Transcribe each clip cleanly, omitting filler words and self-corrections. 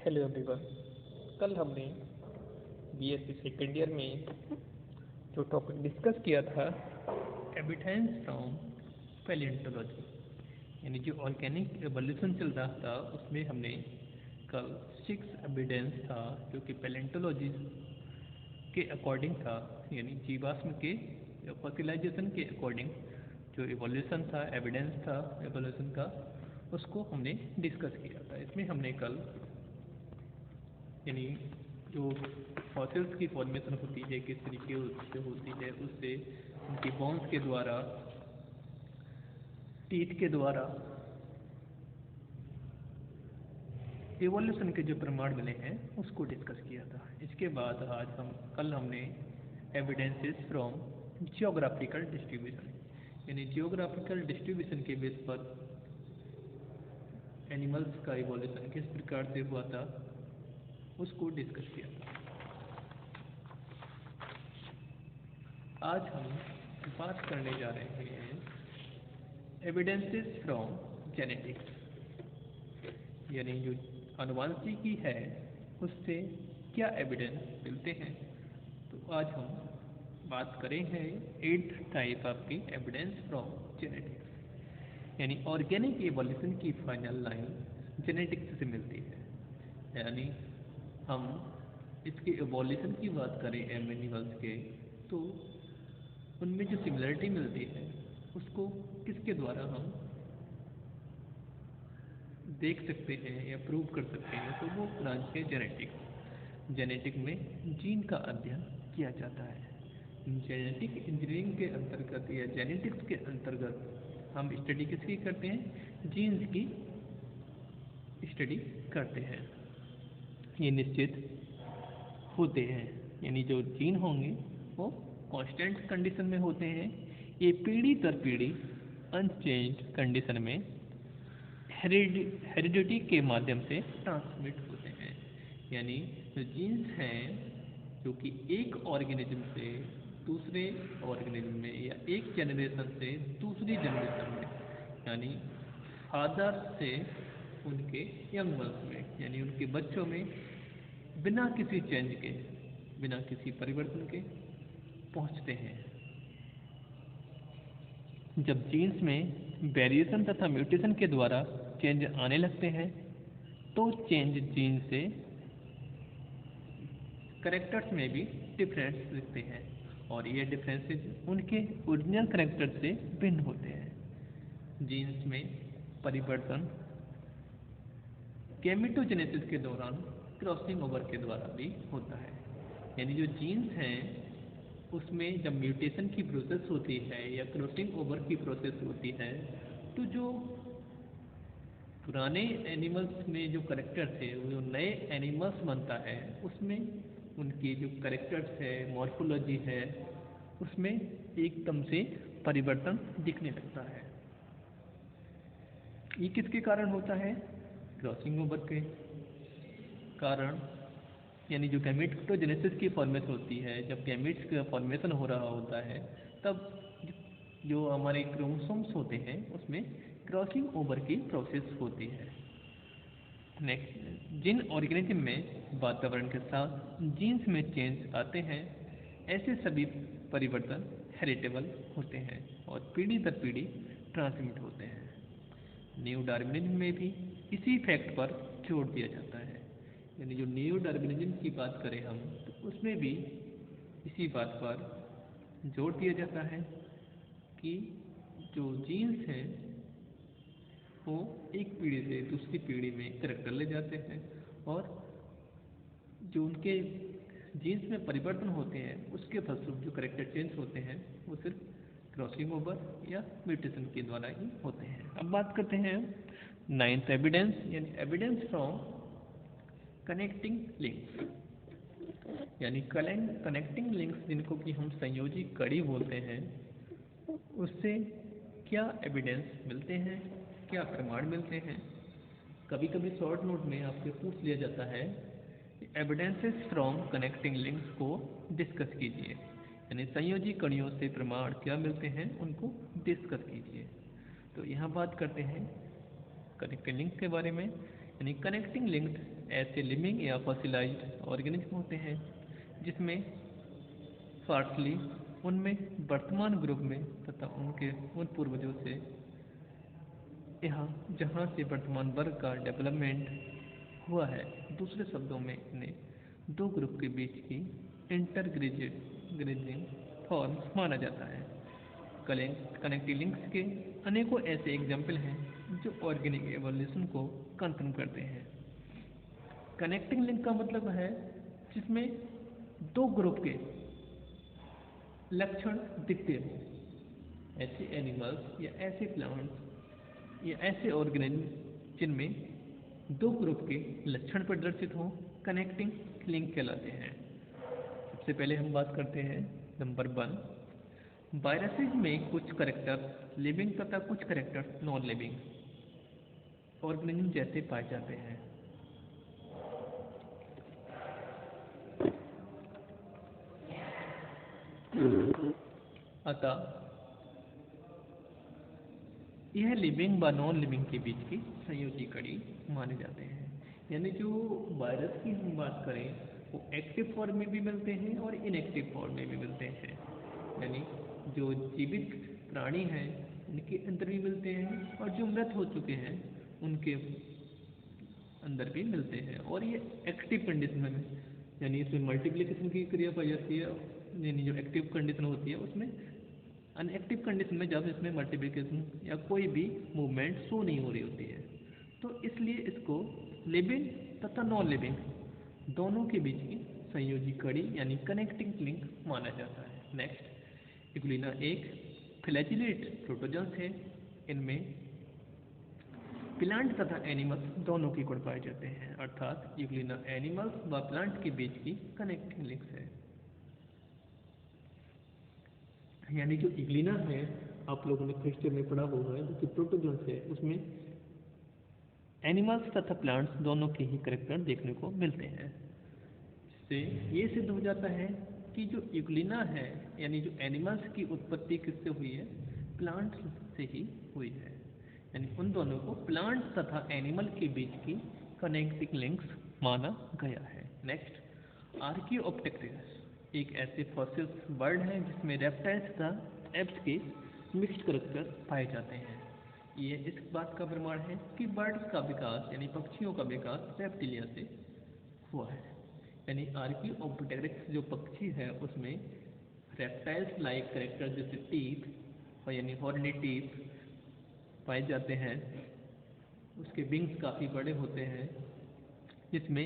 Hello everyone. कल हमने BSc second year में जो टॉपिक डिस्कस किया था एविडेंस फ्रॉम पैलियोंटोलॉजी, यानी जो ऑर्गेनिक एवोल्यूशन चल रहा था उसमें हमने कल 6 एविडेंस था जो कि पैलियोंटोलॉजी के अकॉर्डिंग था, यानी जीवाश्म के फॉसिलाइजेशन के अकॉर्डिंग जो एवोल्यूशन था, एविडेंस था एवोल्यूशन का, उसको हमने डिस्कस किया था। इसमें हमने कल यानी जो फॉसिल्स की फॉर्मेशन होती है किस तरीके से होती है, उससे उनके बोन्स के द्वारा, टीथ के द्वारा एवोल्यूशन के जो प्रमाण मिले हैं उसको डिस्कस किया था। इसके बाद कल हमने एविडेंसेस फ्रॉम जियोग्राफिकल डिस्ट्रीब्यूशन, यानी जियोग्राफिकल डिस्ट्रीब्यूशन के बेस पर एनिमल्स का एवोल्यूशन किस प्रकार से हुआ था उसको डिस्कस किया था। आज हम बात करने जा रहे हैं एविडेंसेस फ्रॉम जेनेटिक्स, यानी जो आनुवंशिकी है उससे क्या एविडेंस मिलते हैं। तो आज हम बात करें हैं 8th टाइप ऑफ की एविडेंस फ्रॉम जेनेटिक्स, यानी ऑर्गेनिक एवोल्यूशन की फाइनल लाइन जेनेटिक्स से मिलती है। यानी हम इसके एवोल्यूशन की बात करें एनिमल्स के, तो उनमें जो सिमिलरिटी मिलती है उसको किसके द्वारा हम देख सकते हैं या प्रूव कर सकते हैं, तो वो ब्रांच है जेनेटिक्स। जेनेटिक में जीन का अध्ययन किया जाता है। जेनेटिक इंजीनियरिंग के अंतर्गत या जेनेटिक्स के अंतर्गत हम स्टडी किसकी करते हैं, जीन्स की स्टडी करते हैं। ये निश्चित होते हैं, यानी जो जीन होंगे वो कांस्टेंट कंडीशन में होते हैं। ये पीढ़ी दर पीढ़ी अनचेंज्ड कंडीशन में हेरिडिटी के माध्यम से ट्रांसमिट होते हैं। यानी जो जीन्स हैं जो कि एक ऑर्गेनिज्म से दूसरे ऑर्गेनिज्म में या एक जनरेशन से दूसरी जनरेशन में, यानी फादर से उनके यंग वंस में, यानी उनके बच्चों में बिना किसी चेंज के, बिना किसी परिवर्तन के पहुंचते हैं। जब जीन्स में वेरिएशन तथा म्यूटेशन के द्वारा चेंज आने लगते हैं तो चेंज जीन से करेक्टर्स में भी डिफरेंस दिखते हैं, और ये डिफरेंसेस उनके ओरिजिनल करेक्टर से भिन्न होते हैं। जीन्स में परिवर्तन गैमेटोजेनेसिस के दौरान क्रॉसिंग ओवर के द्वारा भी होता है। यानी जो जीन्स हैं उसमें जब म्यूटेशन की प्रोसेस होती है या क्रॉसिंग ओवर की प्रोसेस होती है, तो जो पुराने एनिमल्स में जो करेक्टर थे वो जो नए एनिमल्स बनता है उसमें उनकी जो करेक्टर्स है, मॉर्फोलॉजी है, उसमें एकदम से परिवर्तन दिखने लगता है। ये किसके कारण होता है, क्रॉसिंग ओवर के कारण। यानी जो गैमेटोजेनेसिस की फॉर्मेशन होती है, जब गैमेट्स का फॉर्मेशन हो रहा होता है तब जो हमारे क्रोमोसोम्स होते हैं उसमें क्रॉसिंग ओवर की प्रोसेस होती है। नेक्स्ट, जिन ऑर्गेनिज्म में वातावरण के साथ जीन्स में चेंज आते हैं ऐसे सभी परिवर्तन हेरिटेबल होते हैं और पीढ़ी दर पीढ़ी ट्रांसमिट होते हैं। न्यू डार्विनिज्म में भी इसी फैक्ट पर जोर दिया जाता है। यानी जो न्यू डार्विनिज्म की बात करें हम, तो उसमें भी इसी बात पर जोर दिया जाता है कि जो जीन्स हैं वो एक पीढ़ी से दूसरी पीढ़ी में करेक्टर ले जाते हैं, और जो उनके जीन्स में परिवर्तन होते हैं उसके फलस्वरूप जो करेक्टर चेंज होते हैं वो सिर्फ क्रॉसिंग ओवर या म्यूटेशन के द्वारा ही होते हैं। अब बात करते हैं 9th एविडेंस, यानी एविडेंस फ्रॉम कनेक्टिंग लिंक्स। यानी कनेक्टिंग लिंक्स जिनको कि हम संयोजी कड़ी बोलते हैं, उससे क्या एविडेंस मिलते हैं, क्या प्रमाण मिलते हैं। कभी कभी शॉर्ट नोट में आपसे पूछ लिया जाता है एविडेंसेस फ्रॉम कनेक्टिंग लिंक्स को डिस्कस कीजिए, यानी संयोजी कड़ियों से प्रमाण क्या मिलते हैं उनको डिस्कस कीजिए। तो यहाँ बात करते हैं कनेक्टिंग लिंक के बारे में। यानी कनेक्टिंग लिंक ऐसे लिविंग या फॉसिलाइज्ड ऑर्गेनिज्म होते हैं जिसमें फार्सली उनमें वर्तमान ग्रुप में तथा उनके उन पूर्वजों से यहाँ जहाँ से वर्तमान वर्ग का डेवलपमेंट हुआ है, दूसरे शब्दों में इन्हें दो ग्रुप के बीच की इंटरग्रेजिंग फॉर्म माना जाता है। कनेक्टिव लिंक्स के अनेकों ऐसे एग्जाम्पल हैं जो ऑर्गेनिक एवोल्यूशन को कंफर्म करते हैं। कनेक्टिंग लिंक का मतलब है जिसमें दो ग्रुप के लक्षण दिखते हो, ऐसे एनिमल्स या ऐसे प्लांट्स या ऐसे ऑर्गेनिज्म जिनमें दो ग्रुप के लक्षण प्रदर्शित हों, कनेक्टिंग लिंक कहलाते हैं। सबसे पहले हम बात करते हैं नंबर 1, वायरसेज में कुछ कैरेक्टर लिविंग तथा कुछ कैरेक्टर नॉन लिविंग ऑर्गेनिज्म जैसे पाए जाते हैं। अतः यह लिविंग व नॉन लिविंग के बीच की संयोजी कड़ी माने जाते हैं। यानी जो वायरस की हम बात करें वो एक्टिव फॉर्म में भी मिलते हैं और इनएक्टिव फॉर्म में भी मिलते हैं। यानी जो जीवित प्राणी हैं उनके अंदर भी मिलते हैं और जो मृत हो चुके हैं उनके अंदर भी मिलते हैं। और ये एक्टिव कंडीशन में, यानी इसमें मल्टीप्लिकेशन की क्रिया पाई जाती है, यानी जो एक्टिव कंडीशन होती है उसमें। अनएक्टिव कंडीशन में जब इसमें मल्टीप्लिकेशन या कोई भी मूवमेंट शो नहीं हो रही होती है, तो इसलिए इसको लिविंग तथा नॉन लिविंग दोनों के बीच की संयोजी कड़ी यानी कनेक्टिंग लिंक माना जाता है। नेक्स्ट, इग्लिना एक फ्लैजिलेट प्रोटोजन्स है। इनमें प्लांट तथा एनिमल्स दोनों के गुण पाए जाते हैं, अर्थात इग्लिना एनिमल्स व प्लांट के बीच की कनेक्टिंग लिंक्स है। यानी जो इग्लिना है, आप लोगों ने फर्स्ट ईयर में पढ़ा होगा, जो कि प्रोटोजोन्स है, उसमें एनिमल्स तथा प्लांट्स दोनों के ही कैरेक्टर देखने को मिलते हैं। इससे ये सिद्ध हो जाता है कि जो इग्लिना है, यानी जो एनिमल्स की उत्पत्ति किससे हुई है, प्लांट्स से ही हुई है। यानी उन दोनों को प्लांट तथा एनिमल के बीच की कनेक्टिंग लिंक्स माना गया है। नेक्स्ट, आर्कियोप्टेरिक्स एक ऐसे फॉसिल बर्ड है जिसमें रेप्टाइल्स तथा एप्स के मिक्स्ड कैरेक्टर पाए जाते हैं। ये इस बात का प्रमाण है कि बर्ड्स का विकास यानी पक्षियों का विकास रेप्टिलिया से हुआ है। यानी आर्कियोप्टेरिक्स जो पक्षी है उसमें रेप्टाइल्स लाइक कैरेक्टर जैसे टीथ और यानी हॉर्नी टीथ पाए जाते हैं। उसके विंग्स काफ़ी बड़े होते हैं, जिसमें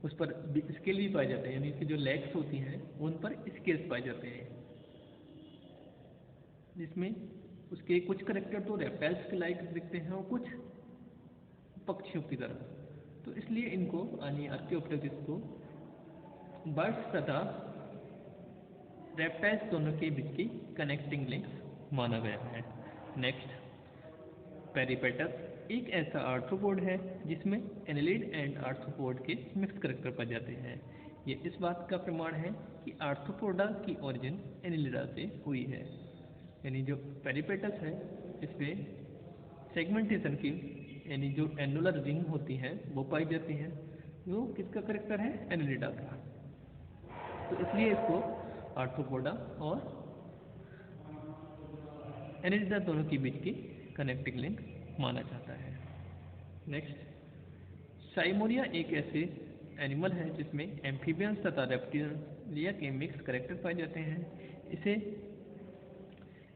उस पर स्केल भी पाए जाते हैं, यानी कि जो लेग्स होती हैं उन पर स्केल्स पाए जाते हैं, जिसमें उसके कुछ कैरेक्टर तो रेप्टाइल्स के लाइक दिखते हैं और कुछ पक्षियों की तरह। तो इसलिए इनको यानी आर्कियोप्टेरिक्स को बर्ड्स तथा रेप्टाइल्स दोनों के बीच की कनेक्टिंग लिंक्स माना गया है। नेक्स्ट, पेरिपेटस एक ऐसा आर्थ्रोपोड है जिसमें एनिलिड एंड आर्थ्रोपोड के मिक्स कैरेक्टर पाए जाते हैं। ये इस बात का प्रमाण है कि आर्थ्रोपोडा की ओरिजिन एनिलिडा से हुई है। यानी जो पेरिपेटस है इसमें सेगमेंटेशन की यानी जो एनुलर रिंग होती हैं वो पाई जाती हैं, जो किसका कैरेक्टर है, एनिलिडा का। तो इसलिए इसको आर्थ्रोपोडा और एनिलिडा दोनों के बीच की कनेक्टिंग लिंक माना जाता है। नेक्स्ट, साइमोनिया एक ऐसे एनिमल है जिसमें एम्फीबियंस तथा रेप्टिलिया के मिक्स कैरेक्टर पाए जाते हैं। इसे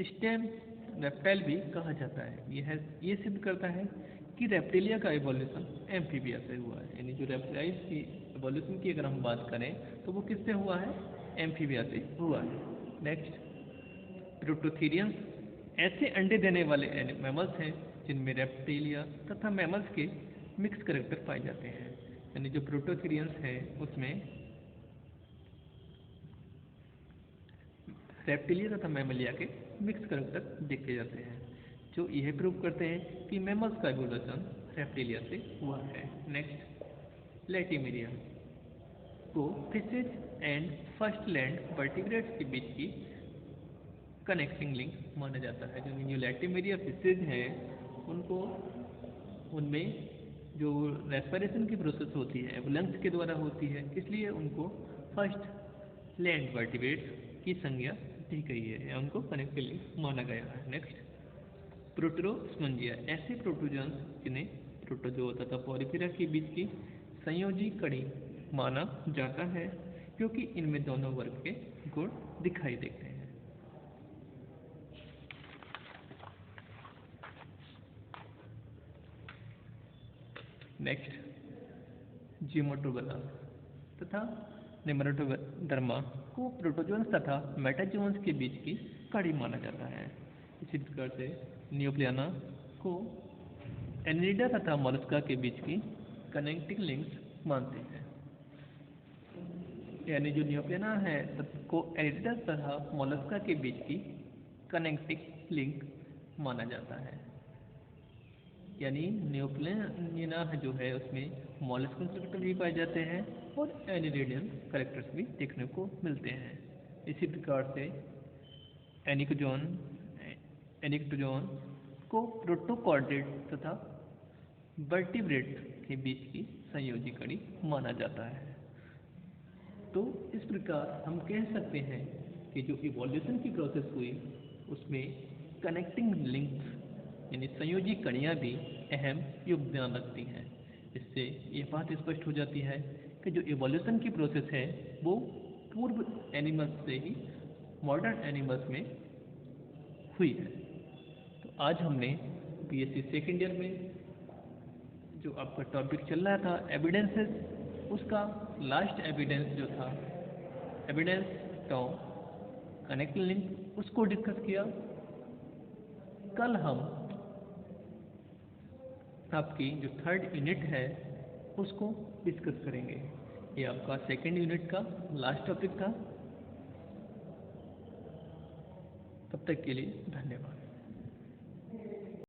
स्टेम रेप्टाइल भी कहा जाता है। ये सिद्ध करता है कि रेप्टिलिया का एवोल्यूशन एम्फीबिया से हुआ है। यानी जो रेप्टाइल्स की एवोल्यूशन की अगर हम बात करें तो वो किससे हुआ है, एम्फीबिया से हुआ है। नेक्स्ट, प्रोटोथीरियंस ऐसे अंडे देने वाले मैमल्स हैं जिनमें रेप्टिलिया तथा मैमल्स के मिक्स कैरेक्टर पाए जाते हैं। यानी जो प्रोटोथीरियंस हैं उसमें रेप्टिलिया तथा मैमलिया के मिक्स कैरेक्टर देखे जाते हैं, जो यह प्रूव करते हैं कि मैमल्स का एवोल्यूशन रेप्टिलिया से हुआ है। नेक्स्ट, लैटिमेरिया को fishes and first land vertebrates के बीच की कनेक्टिंग लिंक माना जाता है। जो लैटिमेरिया फिशेज हैं उनको उनमें जो रेस्पिरेशन की प्रोसेस होती है वो लंग्स के द्वारा होती है, इसलिए उनको फर्स्ट लैंड वर्टिब्रेट्स की संज्ञा दी गई है या उनको कनेक्ट के लिए माना गया है। नेक्स्ट, प्रोटोस्पंजिया, ऐसे प्रोटोजोन्स जिन्हें प्रोटोजोआ तथा पॉलीफेरा के बीच की संयोजी कड़ी माना जाता है, क्योंकि इनमें दोनों वर्ग के गुण दिखाई देते हैं। नेक्स्ट, जियोमोटोगला तथा नेमैटोडर्मा को प्रोटोजोन्स तथा मेटाजोन्स के बीच की कड़ी माना जाता है। इसी प्रकार से नियोप्लियाना को एनिलिडा तथा मोलस्का के बीच की कनेक्टिंग लिंक्स मानते हैं। यानी जो नियोप्लियाना है को एनिलिडा तथा मोलस्का के बीच की कनेक्टिंग लिंक माना जाता है। यानी नियोप्लियाना जो है उसमें मॉलस्कन कैरेक्टर भी पाए जाते हैं और एनिलिडियन कैरेक्टर्स भी देखने को मिलते हैं। इसी प्रकार से एनिक्टोजोन को प्रोटोकॉर्डेट तथा वर्टिब्रेट के बीच की संयोजी कड़ी माना जाता है। तो इस प्रकार हम कह सकते हैं कि जो इवोल्यूशन की प्रोसेस हुई उसमें कनेक्टिंग लिंक्स यानी संयोजी कड़ियाँ भी अहम योगदान रखती हैं। इससे ये बात स्पष्ट हो जाती है कि जो इवोल्यूशन की प्रोसेस है वो पूर्व एनिमल्स से ही मॉडर्न एनिमल्स में हुई है। तो आज हमने बीएससी सेकेंड ईयर में जो आपका टॉपिक चल रहा था एविडेंसेस, उसका लास्ट एविडेंस जो था एविडेंस टॉम कनेक्टिंग लिंक, उसको डिस्कस किया। कल हम आपकी जो थर्ड यूनिट है उसको डिस्कस करेंगे। ये आपका सेकेंड यूनिट का लास्ट टॉपिक था। तब तक के लिए धन्यवाद।